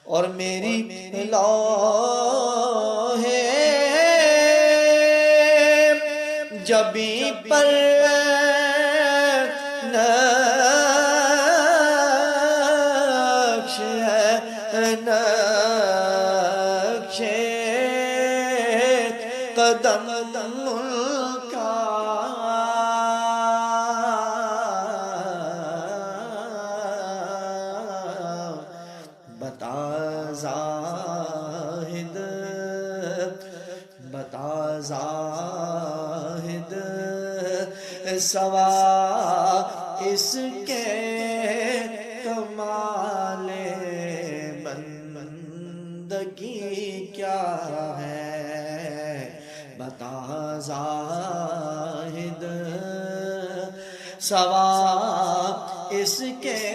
اور میری لوح جبیں پر نقش ہے نقش قدم کا بتا زاہد بتا زاہد سوا اس کے کمال بندگی کیا ہے بتا زاہد سوا اس کے